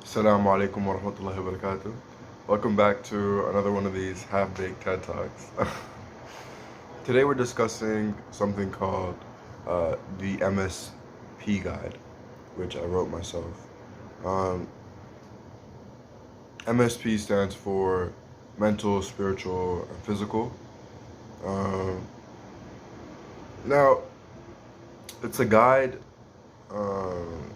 Assalamu alaikum wa rahmatullahi wa barakatuh. Welcome back to another one of these half-baked TED Talks. Today we're discussing something called the MSP guide, which I wrote myself. Um, MSP stands for mental, spiritual, and physical. Um, Now, it's a guide. Um,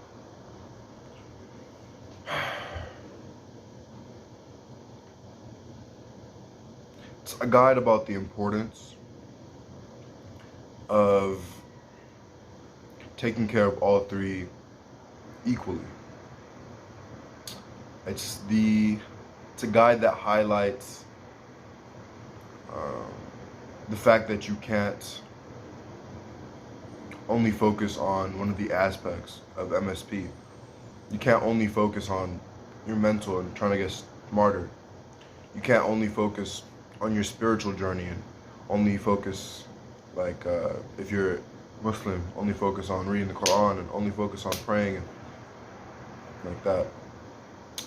it's a guide about the importance of taking care of all three equally. It's a guide that highlights um, the fact that you can't only focus on one of the aspects of MSP. You can't only focus on your mental and trying to get smarter. You can't only focus on your spiritual journey and only focus, if you're Muslim, only focus on reading the Quran and only focus on praying and like that.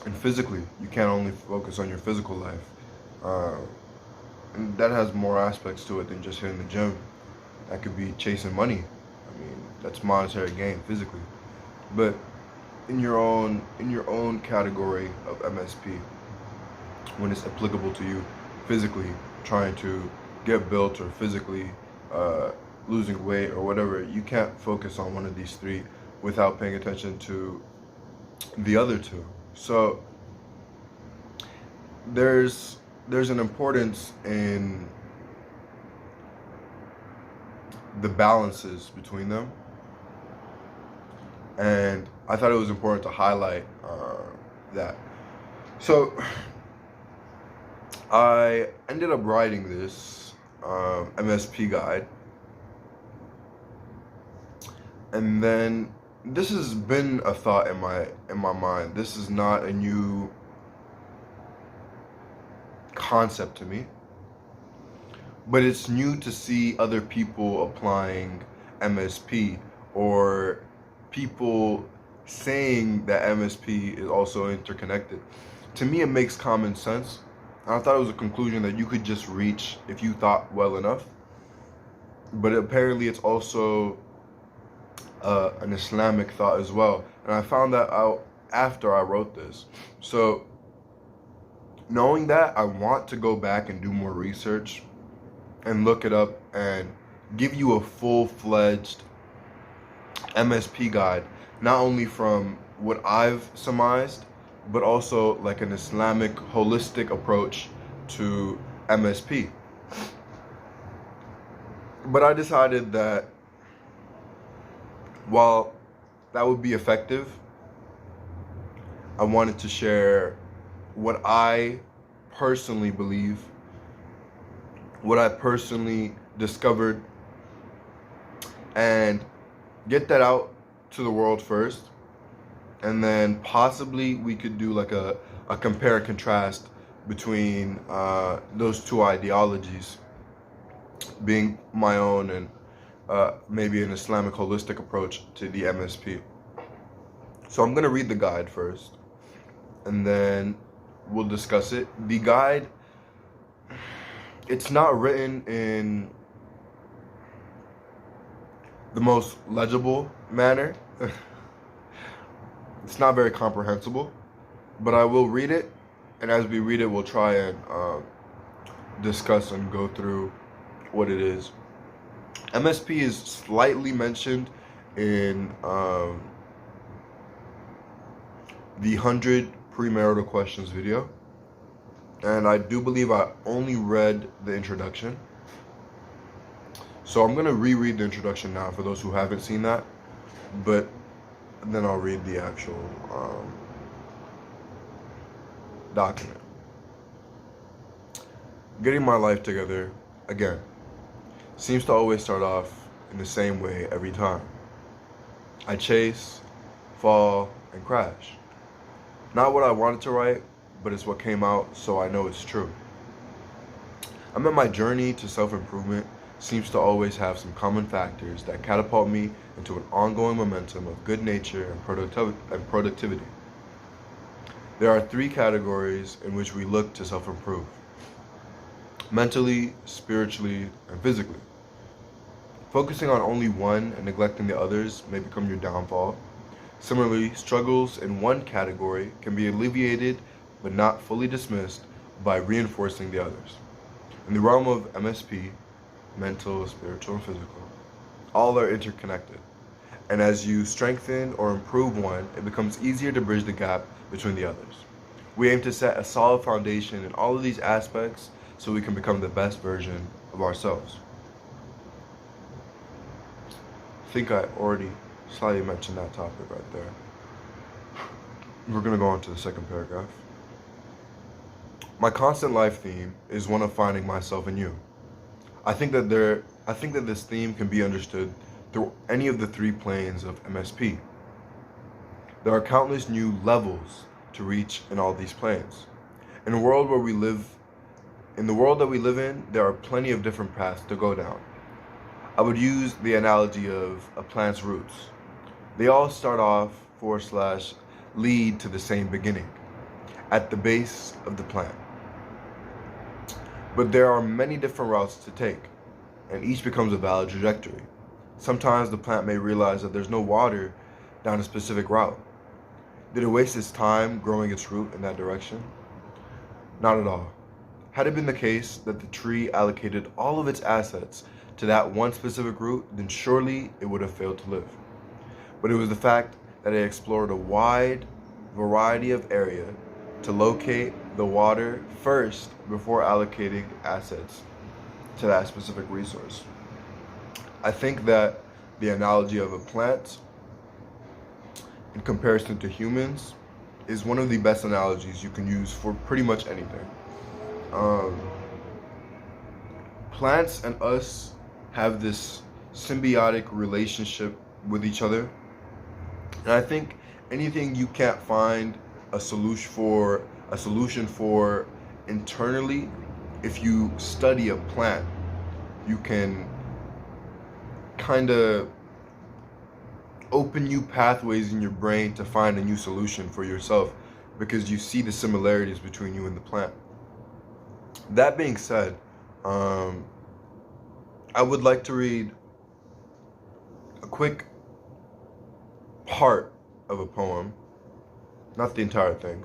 And physically, you can't only focus on your physical life. Uh, and that has more aspects to it than just hitting the gym. That could be chasing money. I mean, that's monetary gain physically. But in your own category of MSP, when it's applicable to you physically, trying to get built or physically losing weight or whatever, you can't focus on one of these three without paying attention to the other two. So there's an importance in the balances between them, and I thought it was important to highlight that. So I ended up writing this MSP guide, and then this has been a thought in my mind. This is not a new concept to me, but it's new to see other people applying MSP or people saying that MSP is also interconnected. To me, it makes common sense. I thought it was a conclusion that you could just reach if you thought well enough. But apparently it's also an Islamic thought as well. And I found that out after I wrote this. So knowing that, I want to go back and do more research and look it up and give you a full-fledged MSP guide, not only from what I've surmised, but also like an Islamic holistic approach to MSP. But I decided that while that would be effective, I wanted to share what I personally believe, what I personally discovered, and get that out to the world first. And then possibly we could do like a compare and contrast between those two ideologies, being my own and maybe an Islamic holistic approach to the MSP. So I'm going to read the guide first, and then we'll discuss it. The guide, it's not written in the most legible manner. It's not very comprehensible, but I will read it, and as we read it, we'll try and discuss and go through what it is. MSP is slightly mentioned in the 100 premarital questions video, and I do believe I only read the introduction. So I'm going to reread the introduction now for those who haven't seen that, but then I'll read the actual document. Getting my life together, again, seems to always start off in the same way every time. I chase, fall, and crash. Not what I wanted to write, but it's what came out, so I know it's true. I mean, my journey to self-improvement seems to always have some common factors that catapult me into an ongoing momentum of good nature and productivity. There are three categories in which we look to self-improve: mentally, spiritually, and physically. Focusing on only one and neglecting the others may become your downfall. Similarly, struggles in one category can be alleviated but not fully dismissed by reinforcing the others. In the realm of MSP, mental, spiritual, and physical, all are interconnected. And as you strengthen or improve one, it becomes easier to bridge the gap between the others. We aim to set a solid foundation in all of these aspects so we can become the best version of ourselves. I think I already slightly mentioned that topic right there. We're going to go on to the second paragraph. My constant life theme is one of finding myself in you. I think that this theme can be understood through any of the three planes of MSP. There are countless new levels to reach in all these planes. In the world that we live in, there are plenty of different paths to go down. I would use the analogy of a plant's roots. They all start off / lead to the same beginning, at the base of the plant. But there are many different routes to take, and each becomes a valid trajectory. Sometimes the plant may realize that there's no water down a specific route. Did it waste its time growing its root in that direction? Not at all. Had it been the case that the tree allocated all of its assets to that one specific route, then surely it would have failed to live. But it was the fact that it explored a wide variety of area to locate the water first before allocating assets to that specific resource. I think that the analogy of a plant in comparison to humans is one of the best analogies you can use for pretty much anything. Plants and us have this symbiotic relationship with each other. And I think anything you can't find a solution for internally, if you study a plant, you can kind of open new pathways in your brain to find a new solution for yourself because you see the similarities between you and the plant. That being said, I would like to read a quick part of a poem, not the entire thing,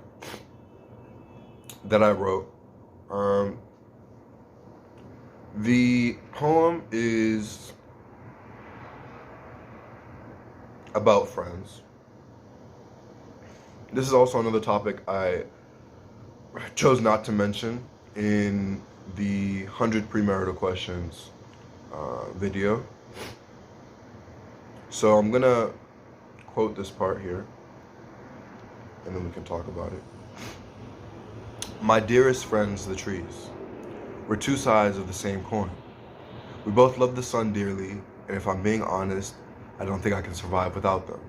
that I wrote. The poem is about friends. This is also another topic I chose not to mention in the 100 premarital questions video. So I'm gonna quote this part here and then we can talk about it. My dearest friends, the trees, we're two sides of the same coin. We both love the sun dearly, and if I'm being honest, I don't think I can survive without them.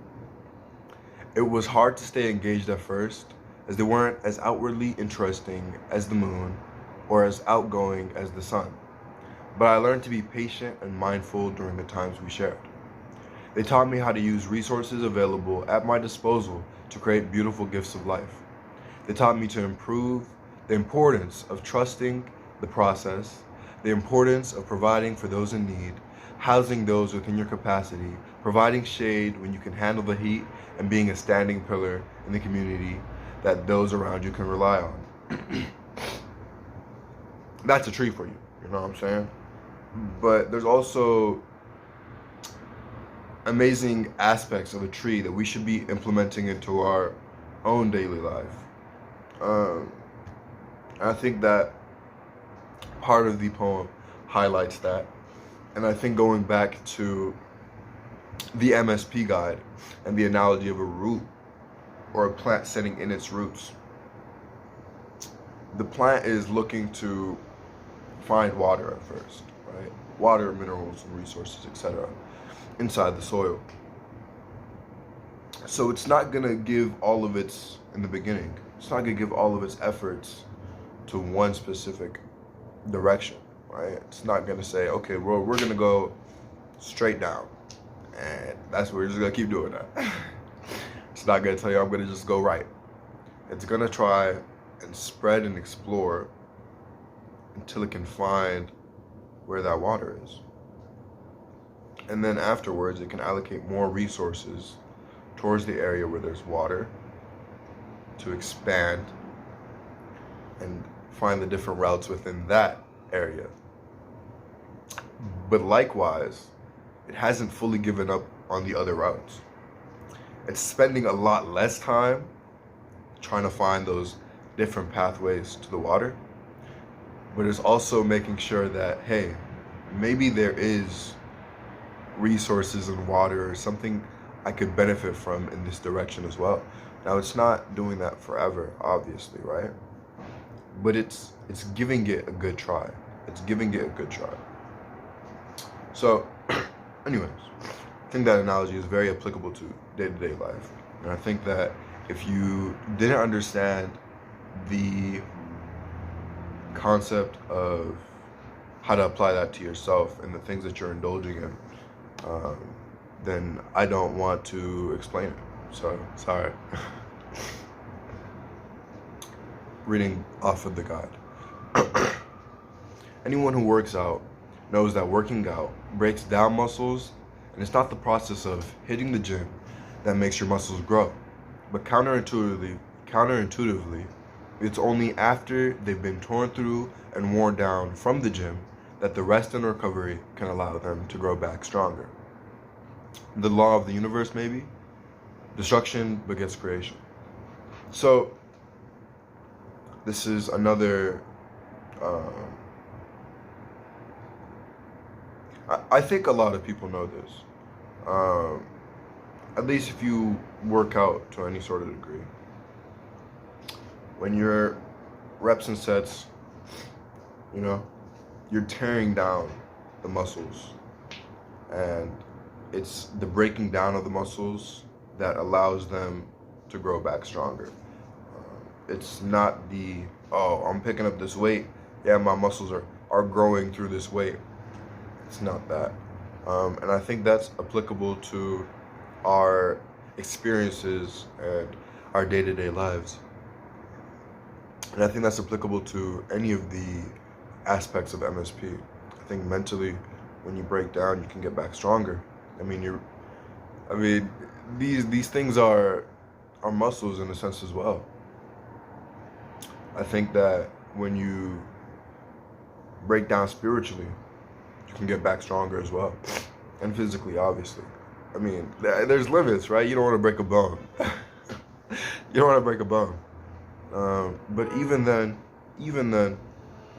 It was hard to stay engaged at first, as they weren't as outwardly interesting as the moon or as outgoing as the sun. But I learned to be patient and mindful during the times we shared. They taught me how to use resources available at my disposal to create beautiful gifts of life. They taught me to improve the importance of trusting the process, the importance of providing for those in need, housing those within your capacity, providing shade when you can handle the heat, and being a standing pillar in the community that those around you can rely on. That's a tree for you, you know what I'm saying? But there's also amazing aspects of a tree that we should be implementing into our own daily life. I think that part of the poem highlights that. And I think going back to the MSP guide and the analogy of a root or a plant setting in its roots, the plant is looking to find water at first, right? Water, minerals, and resources, etc. inside the soil. So it's not gonna give all of its, in the beginning, it's not gonna give all of its efforts to one specific direction, right? It's not gonna say, okay, well, we're gonna go straight down, and that's what we're just gonna keep doing that. It's not gonna tell you I'm gonna just go right. It's going to try and spread and explore until it can find where that water is. And then afterwards, it can allocate more resources towards the area where there's water to expand and find the different routes within that area. But likewise, it hasn't fully given up on the other routes. It's spending a lot less time trying to find those different pathways to the water, but it's also making sure that, hey, maybe there is resources in water or something I could benefit from in this direction as well. Now, it's not doing that forever, obviously, right? But it's giving it a good try. It's giving it a good try. So, anyways, I think that analogy is very applicable to day-to-day life. And I think that if you didn't understand the concept of how to apply that to yourself and the things that you're indulging in, then I don't want to explain it. So, sorry. Reading off of the guide. Anyone who works out knows that working out breaks down muscles, and it's not the process of hitting the gym that makes your muscles grow. But counterintuitively, it's only after they've been torn through and worn down from the gym that the rest and recovery can allow them to grow back stronger. The law of the universe, maybe? Destruction begets creation. So, this is another, I think a lot of people know this. At least if you work out to any sort of degree. When your reps and sets, you're tearing down the muscles, and it's the breaking down of the muscles that allows them to grow back stronger. It's not I'm picking up this weight, yeah, my muscles are growing through this weight. It's not that. And I think that's applicable to our experiences and our day-to-day lives. And I think that's applicable to any of the aspects of MSP. I think mentally, when you break down, you can get back stronger. These things are muscles in a sense as well. I think that when you break down spiritually, you can get back stronger as well. And physically, obviously. There's limits, right? You don't want to break a bone. You don't want to break a bone. But even then,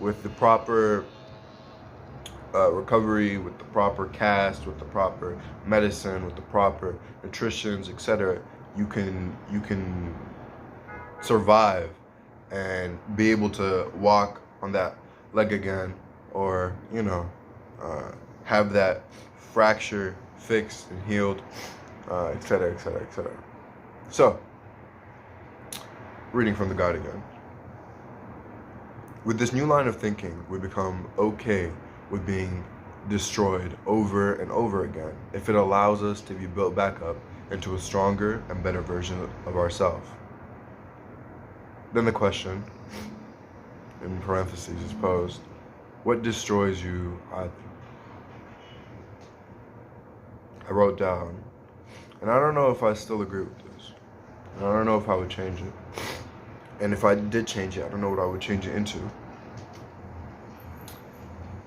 with the proper recovery, with the proper cast, with the proper medicine, with the proper nutritions, etc., you can survive and be able to walk on that leg again, or have that fracture fixed and healed, etc., etc., etc. So, reading from the guide again. With this new line of thinking, we become okay with being destroyed over and over again if it allows us to be built back up into a stronger and better version of ourselves. Then the question, in parentheses, is posed: what destroys you? I wrote down, and I don't know if I still agree with this. And I don't know if I would change it. And if I did change it, I don't know what I would change it into.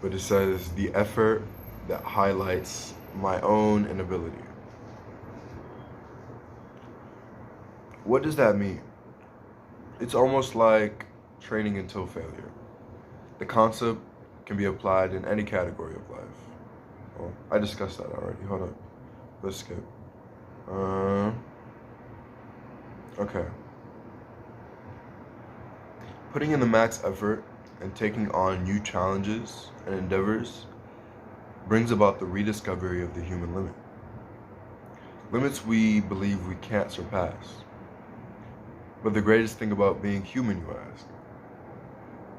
But it says, the effort that highlights my own inability. What does that mean? It's almost like training until failure. The concept can be applied in any category of life. Well, I discussed that already. Hold on. Let's skip. Okay. Putting in the max effort and taking on new challenges and endeavors brings about the rediscovery of the human limit. Limits we believe we can't surpass. But the greatest thing about being human, you ask?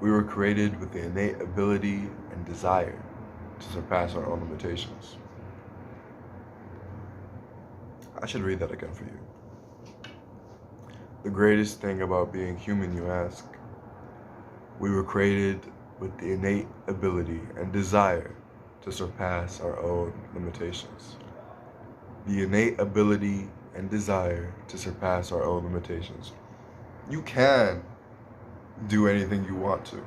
We were created with the innate ability and desire to surpass our own limitations. I should read that again for you. the greatest thing about being human, you ask? We were created with the innate ability and desire to surpass our own limitations. The innate ability and desire to surpass our own limitations. You can do anything you want to.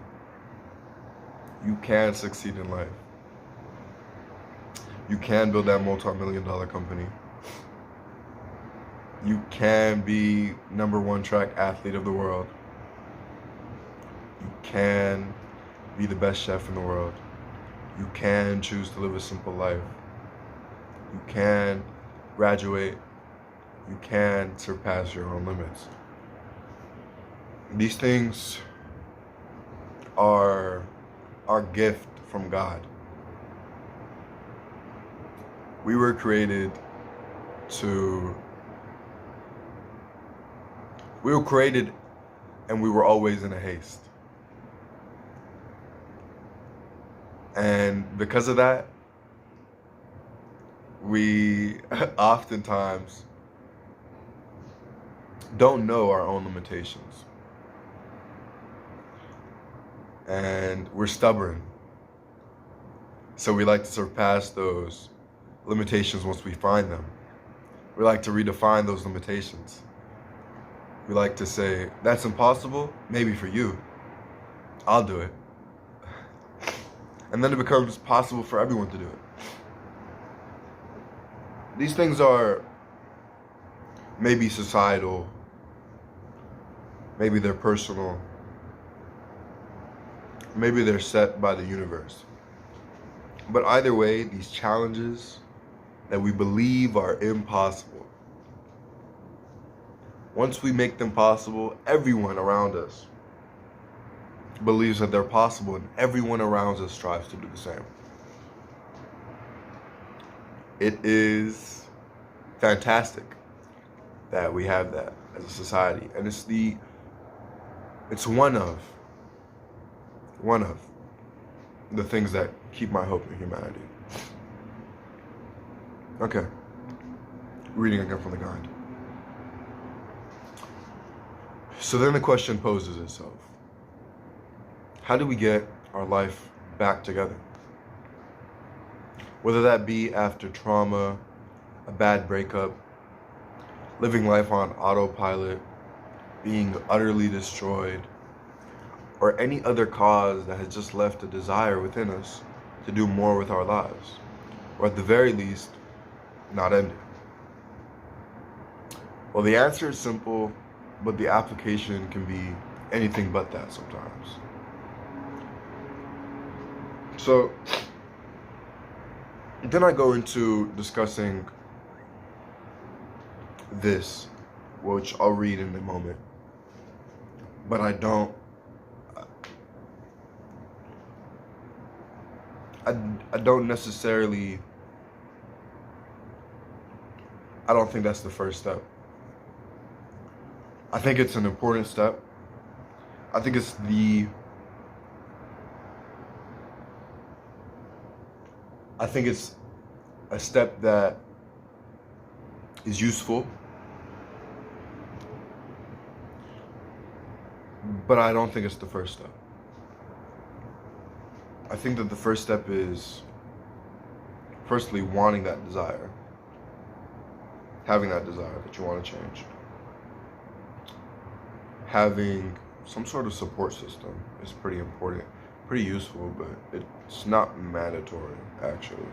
You can succeed in life. You can build that multi-million-dollar company. You can be #1 track athlete of the world. You can be the best chef in the world. You can choose to live a simple life. You can graduate. You can surpass your own limits. These things are our gift from God. We were created and we were always in a haste. And because of that, we oftentimes don't know our own limitations. And we're stubborn. So we like to surpass those limitations once we find them. We like to redefine those limitations. We like to say, that's impossible, maybe for you. I'll do it. And then it becomes possible for everyone to do it. These things are maybe societal, maybe they're personal, maybe they're set by the universe. But either way, these challenges that we believe are impossible, once we make them possible, everyone around us believes that they're possible, and everyone around us strives to do the same. It is fantastic that we have that as a society, and it's one of the things that keep my hope in humanity. Okay, reading again from the guide. So then the question poses itself. How do we get our life back together? Whether that be after trauma, a bad breakup, living life on autopilot, being utterly destroyed, or any other cause that has just left a desire within us to do more with our lives, or at the very least, not end it. Well, the answer is simple, but the application can be anything but that sometimes. So then I go into discussing this, which I'll read in a moment, but I don't necessarily, I don't think that's the first step. I think it's an important step. I think it's a step that is useful, but I don't think it's the first step. I think that the first step is firstly wanting that desire, having that desire that you want to change, having some sort of support system is pretty important, pretty useful, but it's not mandatory actually.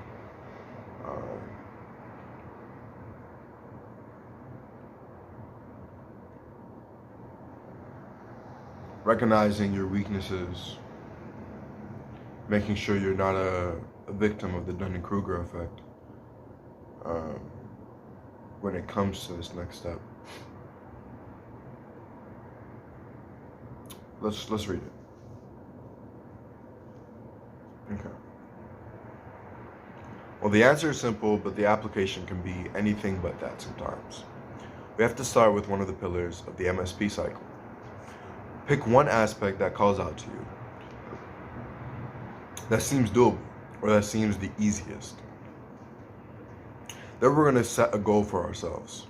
Recognizing your weaknesses, making sure you're not a victim of the Dunning-Kruger effect when it comes to this next step. Let's read it. Okay. Well, the answer is simple, but the application can be anything but that sometimes. We have to start with one of the pillars of the MSP cycle. Pick one aspect that calls out to you, that seems doable, or that seems the easiest. Then we're going to set a goal for ourselves.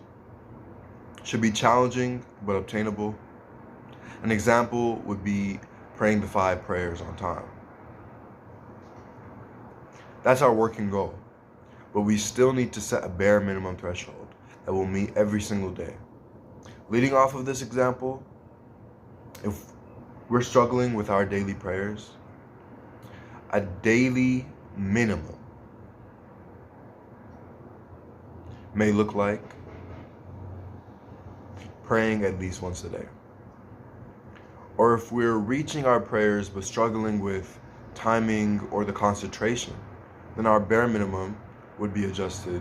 should be challenging but obtainable. An example would be praying the 5 prayers on time. That's our working goal, but we still need to set a bare minimum threshold that we'll meet every single day. Leading off of this example, if we're struggling with our daily prayers, a daily minimum may look like praying at least once a day. Or if we're reaching our prayers but struggling with timing or the concentration, then our bare minimum would be adjusted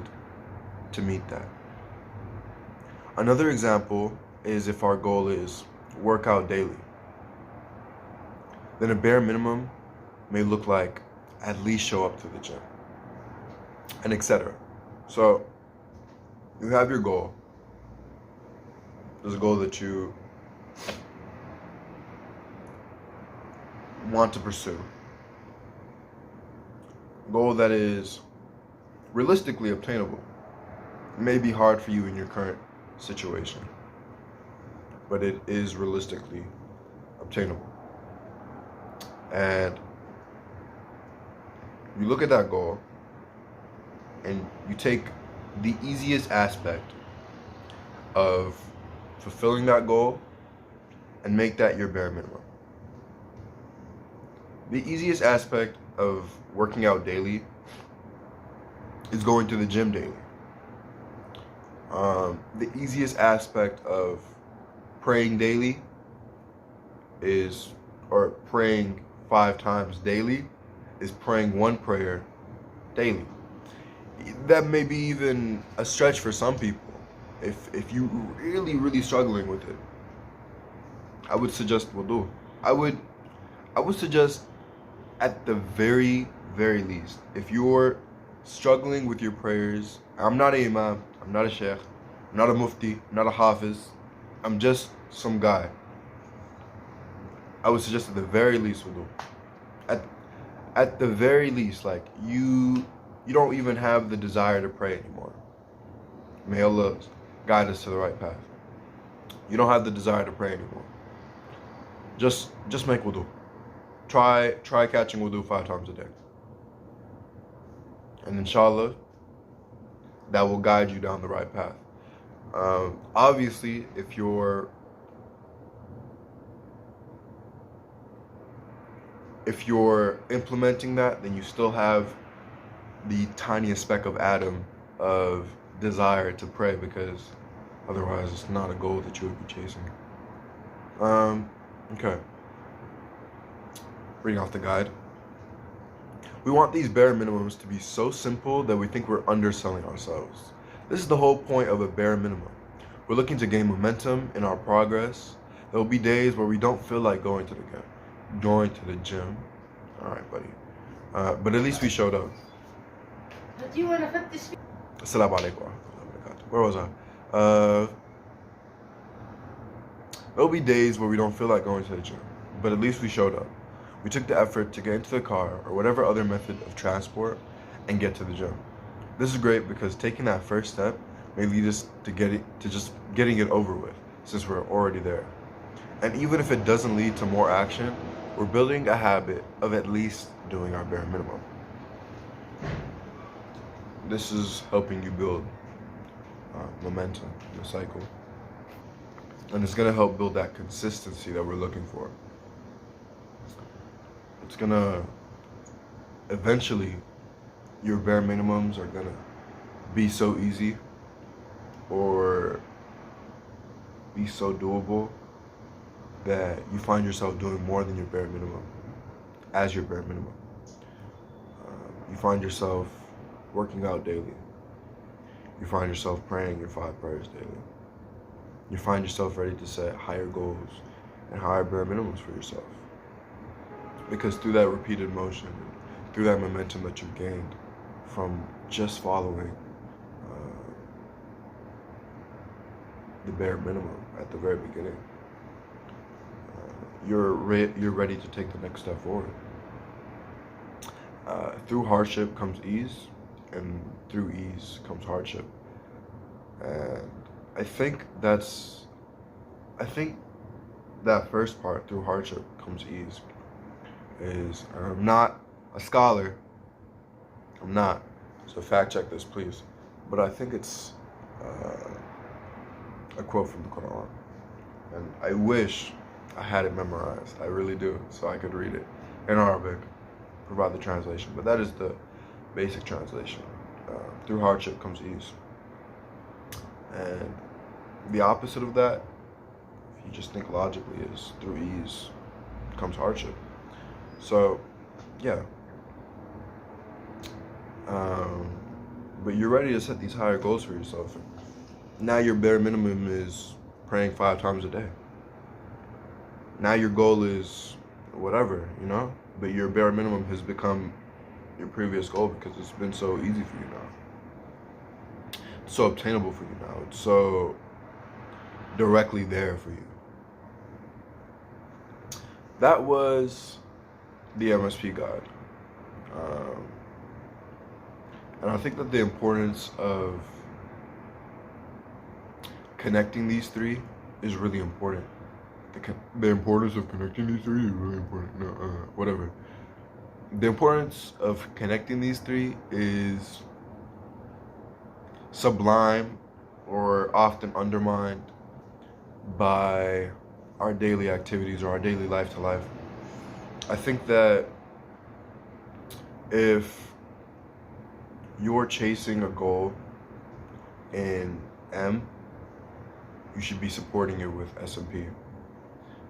to meet that. Another example is if our goal is work out daily, then a bare minimum may look like at least show up to the gym, and etc. So you have your goal. There's a goal that you want to pursue. A goal that is realistically obtainable. It may be hard for you in your current situation, but it is realistically obtainable. And you look at that goal and you take the easiest aspect of fulfilling that goal and make that your bare minimum. The easiest aspect of working out daily is going to the gym daily. The easiest aspect of praying daily or praying 5 times daily, is praying 1 prayer daily. That may be even a stretch for some people. If you really struggling with it, I would suggest wudu. I would suggest at the very least, if you're struggling with your prayers, I'm not a imam, I'm not a sheikh, I'm not a mufti, I'm not a hafiz, I'm just some guy. I would suggest at the very least wudu. At the very least, like you don't even have the desire to pray anymore. May Allah guide us to the right path. You don't have the desire to pray anymore. Just make wudu. Try catching wudu 5 times a day. And inshallah, that will guide you down the right path. Obviously, if you're implementing that, then you still have the tiniest speck of atom of desire to pray, because otherwise it's not a goal that you would be chasing. Okay. Reading off the guide. We want these bare minimums to be so simple that we think we're underselling ourselves. This is the whole point of a bare minimum. We're looking to gain momentum in our progress. There will be days where we don't feel like going to the gym. All right, buddy. But at least we showed up. Assalamu alaikum. Where was I? There'll be days where we don't feel like going to the gym, but at least we showed up. We took the effort to get into the car or whatever other method of transport and get to the gym. This is great because taking that first step may lead us to just getting it over with, since we're already there. And even if it doesn't lead to more action, we're building a habit of at least doing our bare minimum. This is helping you build momentum in the cycle. And it's going to help build that consistency that we're looking for. It's going to, eventually, your bare minimums are going to be so easy or be so doable that you find yourself doing more than your bare minimum as your bare minimum. You find yourself working out daily. You find yourself praying your 5 prayers daily. You find yourself ready to set higher goals and higher bare minimums for yourself. Because through that repeated motion, through that momentum that you've gained from just following the bare minimum at the very beginning, you're ready to take the next step forward. Through hardship comes ease, and through ease comes hardship. And I think that's, I think that first part, through hardship comes ease, is, I'm not a scholar, I'm not, so fact check this please, but I think it's a quote from the Quran, and I wish I had it memorized, I really do, so I could read it in Arabic, provide the translation, but that is the basic translation. Through hardship comes ease, and the opposite of that, if you just think logically, is through ease comes hardship. So, yeah. But you're ready to set these higher goals for yourself. Now your bare minimum is praying 5 times a day. Now your goal is whatever, but your bare minimum has become your previous goal because it's been so easy for you now. It's so obtainable for you now. It's so directly there for you. That was the MSP guide. And I think that the importance of connecting these three is really important. The importance of connecting these three is really important. No, whatever. The importance of connecting these three is sublime or often undermined by our daily activities or our daily life to life. I think that if you're chasing a goal in M, you should be supporting it with S&P. If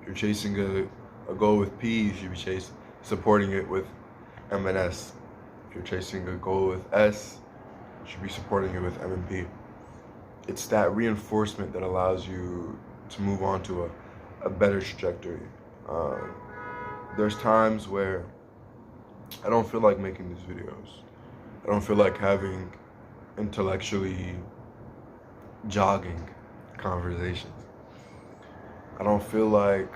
you're chasing a goal with P, you should be supporting it with M&S. If you're chasing a goal with S, you should be supporting it with M&P. It's that reinforcement that allows you to move on to a better trajectory. There's times where I don't feel like making these videos. I don't feel like having intellectually jogging conversations. I don't feel like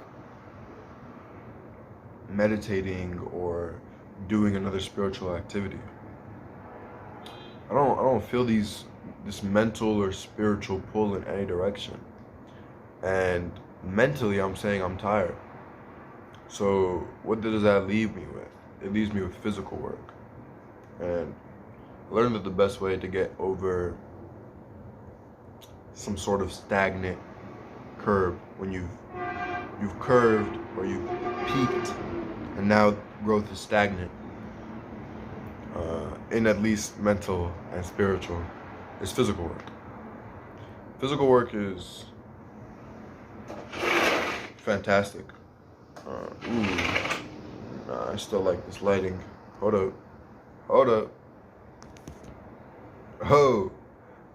meditating or doing another spiritual activity. I don't feel this mental or spiritual pull in any direction. And mentally, I'm saying I'm tired. So what does that leave me with? It leaves me with physical work. And I learned that the best way to get over some sort of stagnant curve, when you've curved or you've peaked and now growth is stagnant, in at least mental and spiritual, is physical work. Physical work is fantastic. I still like this lighting. Hold up.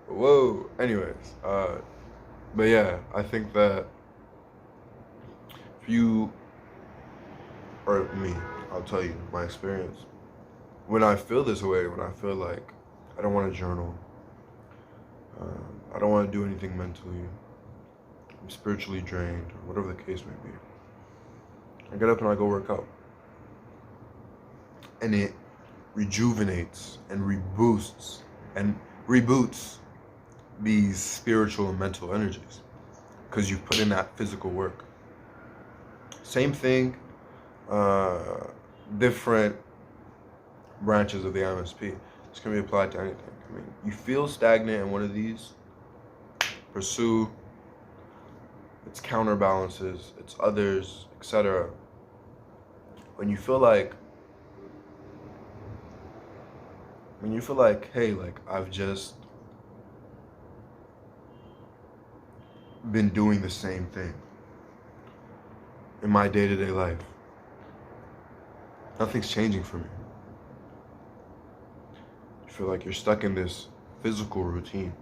Whoa. Anyways, but yeah, I think that if you, or me, I'll tell you my experience. When I feel this way, when I feel like I don't want to journal, I don't want to do anything mentally, I'm spiritually drained, or whatever the case may be, I get up and I go work out. And it rejuvenates and reboots these spiritual and mental energies because you've put in that physical work. Same thing, different branches of the MSP. This can be applied to anything. I mean, you feel stagnant in one of these, pursue its counterbalances, its others, etc. When you feel like, hey, like I've just been doing the same thing in my day-to-day life. Nothing's changing for me. You feel like you're stuck in this physical routine.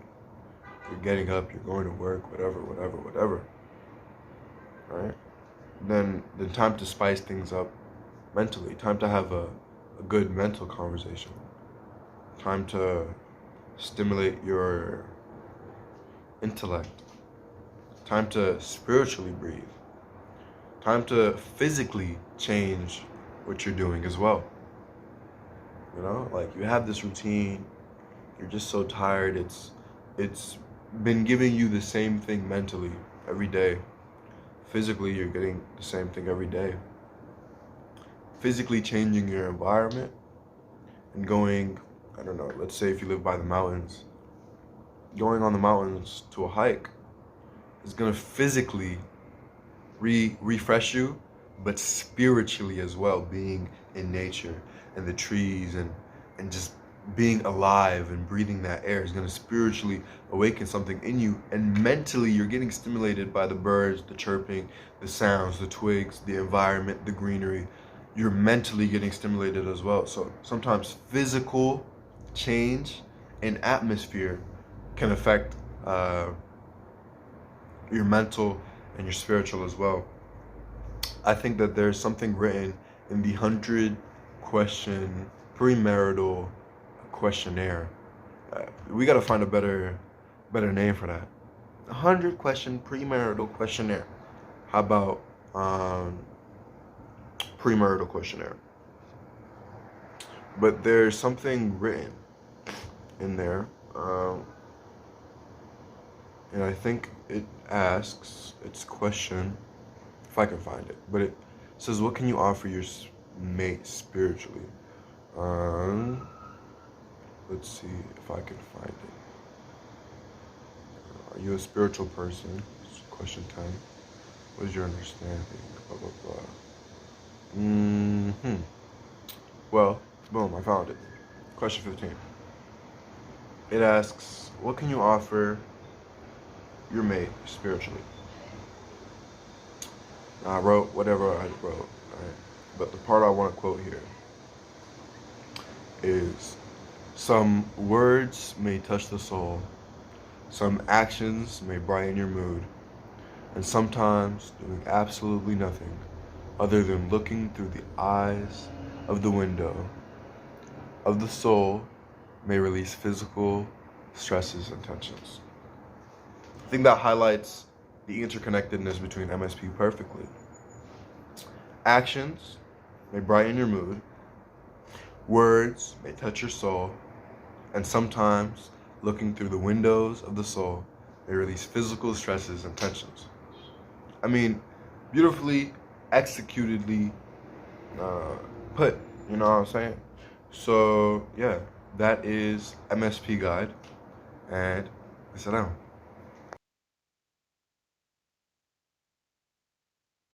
You're getting up, you're going to work, whatever. Right? Then time to spice things up mentally. Time to have a good mental conversation. Time to stimulate your intellect. Time to spiritually breathe. Time to physically change what you're doing as well. Like you have this routine, you're just so tired, it's been giving you the same thing mentally every day. Physically, you're getting the same thing every day. Physically changing your environment and going, I don't know, let's say if you live by the mountains, going on the mountains to a hike is gonna physically refresh you, but spiritually as well, being in nature and the trees and just being alive and breathing that air is gonna spiritually awaken something in you, and mentally you're getting stimulated by the birds, the chirping, the sounds, the twigs, the environment, the greenery. You're mentally getting stimulated as well. So sometimes physical change in atmosphere can affect your mental and your spiritual as well. I think that there's something written in the 100-question premarital questionnaire. We gotta find a better name for that. 100-question premarital questionnaire. How about premarital questionnaire? But there's something written in there, and I think it asks, its question, if I can find it, but it says, what can you offer your mate spiritually? Let's see if I can find it. Are you a spiritual person? Question 10. What is your understanding? Blah, blah, blah. Well, boom, I found it. Question 15. It asks, what can you offer your mate spiritually? Now, I wrote whatever I wrote, right? But the part I want to quote here is, some words may touch the soul, some actions may brighten your mood, and sometimes doing absolutely nothing other than looking through the eyes of the window of the soul may release physical stresses and tensions. I think that highlights the interconnectedness between MSP perfectly. Actions may brighten your mood, words may touch your soul, and sometimes looking through the windows of the soul may release physical stresses and tensions. I mean, beautifully executedly put, you know what I'm saying? So yeah, that is MSP Guide, and I sit down.